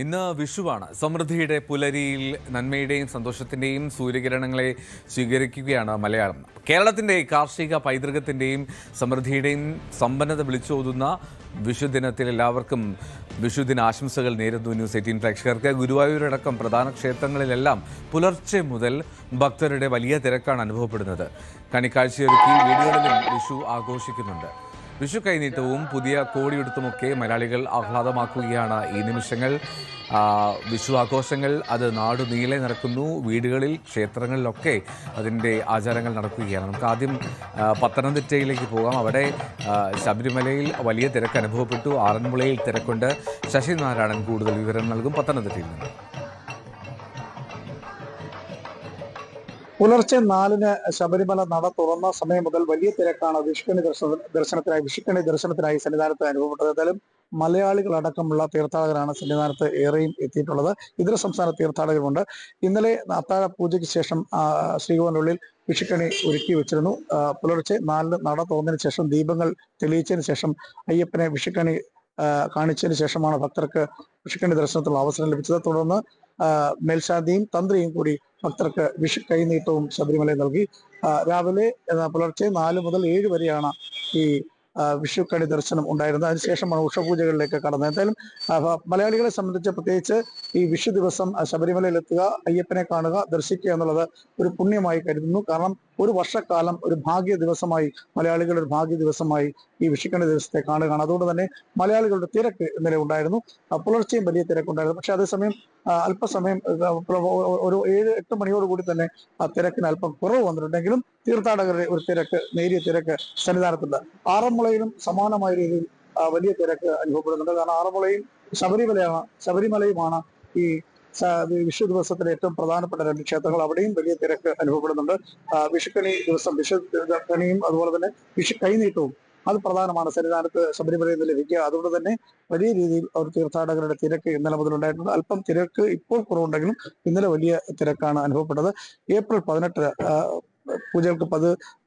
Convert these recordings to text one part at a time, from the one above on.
ഇന്ന് വിഷുവാണ്. സമൃദ്ധിയുടെ പുലരിയിൽ നന്മയുടെയും സന്തോഷത്തിൻ്റെയും സൂര്യകിരണങ്ങളെ സ്വീകരിക്കുകയാണ് മലയാളം. കേരളത്തിൻ്റെ കാർഷിക പൈതൃകത്തിൻ്റെയും സമൃദ്ധിയുടെയും സമ്പന്നത വിളിച്ചോതുന്ന വിഷുദിനത്തിൽ എല്ലാവർക്കും വിഷുദിന ആശംസകൾ നേരുന്നു ന്യൂസ് 18 പ്രേക്ഷകർക്ക്. ഗുരുവായൂരടക്കം പ്രധാന ക്ഷേത്രങ്ങളിലെല്ലാം പുലർച്ചെ മുതൽ ഭക്തരുടെ വലിയ തിരക്കാണ് അനുഭവപ്പെടുന്നത്. കണിക്കാഴ്ചയൊരുക്കി വീടുകളിലും വിഷു ആഘോഷിക്കുന്നുണ്ട്. വിഷു കൈനീട്ടവും പുതിയ കോടിയെടുത്തുമൊക്കെ മലയാളികൾ ആഹ്ലാദമാക്കുകയാണ് ഈ നിമിഷങ്ങൾ. വിഷു ആഘോഷങ്ങൾ അത് നാടുനീളെ നടക്കുന്നു. വീടുകളിൽ ക്ഷേത്രങ്ങളിലൊക്കെ അതിൻ്റെ ആചാരങ്ങൾ നടക്കുകയാണ്. നമുക്ക് ആദ്യം പത്തനംതിട്ടയിലേക്ക് പോകാം. അവിടെ ശബരിമലയിൽ വലിയ തിരക്ക് അനുഭവപ്പെട്ടു. ആറന്മുളയിൽ തിരക്കുണ്ട്. ശശിനാരായണൻ കൂടുതൽ വിവരം നൽകും പത്തനംതിട്ടയിൽ നിന്ന്. പുലർച്ചെ 4-ന് ശബരിമല നട തുറന്ന സമയം മുതൽ വലിയ തിരക്കാണ് വിഷുക്കണി ദർശനത്തിനായി സന്നിധാനത്ത് അനുഭവപ്പെട്ടത്. ഏതായാലും മലയാളികളടക്കമുള്ള തീർത്ഥാടകരാണ് സന്നിധാനത്ത് ഏറെയും എത്തിയിട്ടുള്ളത്. ഇതര സംസ്ഥാന തീർത്ഥാടകരുമുണ്ട്. ഇന്നലെ അത്താഴ പൂജയ്ക്ക് ശേഷം ശ്രീകോവിലിനുള്ളിൽ വിഷുക്കണി ഒരുക്കി വെച്ചിരുന്നു. പുലർച്ചെ 4-ന് നട തുറന്നതിന് ശേഷം ദീപങ്ങൾ തെളിയിച്ചതിന് ശേഷം അയ്യപ്പനെ വിഷുക്കണി കാണിച്ചതിന് ശേഷമാണ് ഭക്തർക്ക് വിഷുക്കണി ദർശനത്തിനുള്ള അവസരം ലഭിച്ചത്. തുടർന്ന് മേൽശാന്തിയും തന്ത്രിയും കൂടി ഭക്തർക്ക് വിഷു കൈനീട്ടവും ശബരിമലയിൽ നൽകി. രാവിലെ പുലർച്ചെ 4 മുതൽ 7 വരെയാണ് ഈ വിഷുക്കണി ദർശനം ഉണ്ടായിരുന്നത്. അതിനുശേഷമാണ് ഉഷപൂജകളിലേക്ക് കടന്നത്. എന്തായാലും മലയാളികളെ സംബന്ധിച്ച് പ്രത്യേകിച്ച് ഈ വിഷു ദിവസം ശബരിമലയിൽ എത്തുക, അയ്യപ്പനെ കാണുക, ദർശിക്കുക എന്നുള്ളത് ഒരു പുണ്യമായി കരുതുന്നു. കാരണം ഒരു വർഷക്കാലം ഒരു ഭാഗ്യ ദിവസമായി മലയാളികളുടെ ഒരു ഭാഗ്യ ദിവസമായി ഈ വിഷുക്കണി ദിവസത്തെ കാണുകയാണ്. അതുകൊണ്ട് തന്നെ മലയാളികളുടെ തിരക്ക് ഇന്നലെ ഉണ്ടായിരുന്നു. പുലർച്ചെയും വലിയ തിരക്കുണ്ടായിരുന്നു. പക്ഷെ അതേസമയം അല്പസമയം ഒരു 7-8 മണിയോടുകൂടി തന്നെ ആ തിരക്കിന് അല്പം കുറവ് വന്നിട്ടുണ്ടെങ്കിലും തീർത്ഥാടകരുടെ ഒരു തിരക്ക്, നേരിയ തിരക്ക് സന്നിധാനത്തുണ്ട്. ആറന്മുളയിലും സമാനമായ രീതിയിൽ വലിയ തിരക്ക് അനുഭവപ്പെടുന്നുണ്ട്. കാരണം ആറന്മുളയും ശബരിമലയുമാണ് ഈ വിഷു ദിവസത്തിലെ ഏറ്റവും പ്രധാനപ്പെട്ട 2 ക്ഷേത്രങ്ങൾ. അവിടെയും വലിയ തിരക്ക് അനുഭവപ്പെടുന്നുണ്ട്. വിഷുക്കണി ദിവസം വിഷുക്കണിയും അതുപോലെ തന്നെ വിഷു കൈനീട്ടവും അത് പ്രധാനമാണ് സന്നിധാനത്ത് ശബരിമലയിൽ നിന്ന് ലഭിക്കുക. അതുകൊണ്ട് തന്നെ വലിയ രീതിയിൽ ഒരു തീർത്ഥാടകരുടെ തിരക്ക് ഇന്നലെ മുതലുണ്ടായിട്ടുണ്ട്. അല്പം തിരക്ക് ഇപ്പോൾ കുറവുണ്ടെങ്കിലും ഇന്നലെ വലിയ തിരക്കാണ് അനുഭവപ്പെട്ടത്. ഏപ്രിൽ 18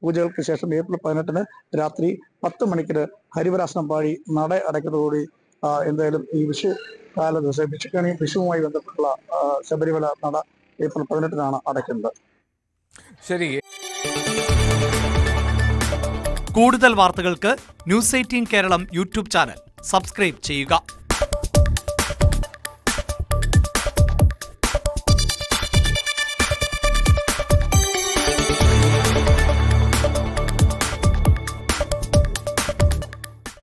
പൂജകൾക്ക് ശേഷം ഏപ്രിൽ 18 രാത്രി 10 മണിക്ക് ഹരിവരാസനം പാടി നട അടയ്ക്കുന്നതോടുകൂടി എന്തായാലും ഈ വിഷു കാല ദിവസം വിഷുക്കണിയും വിഷുവുമായി ബന്ധപ്പെട്ടുള്ള ശബരിമല നട ഏപ്രിൽ 18 അടയ്ക്കുന്നത്. ശരി. കൂടുതൽ വാർത്തകൾക്ക് News 18 Keralam YouTube channel subscribe ചെയ്യുക.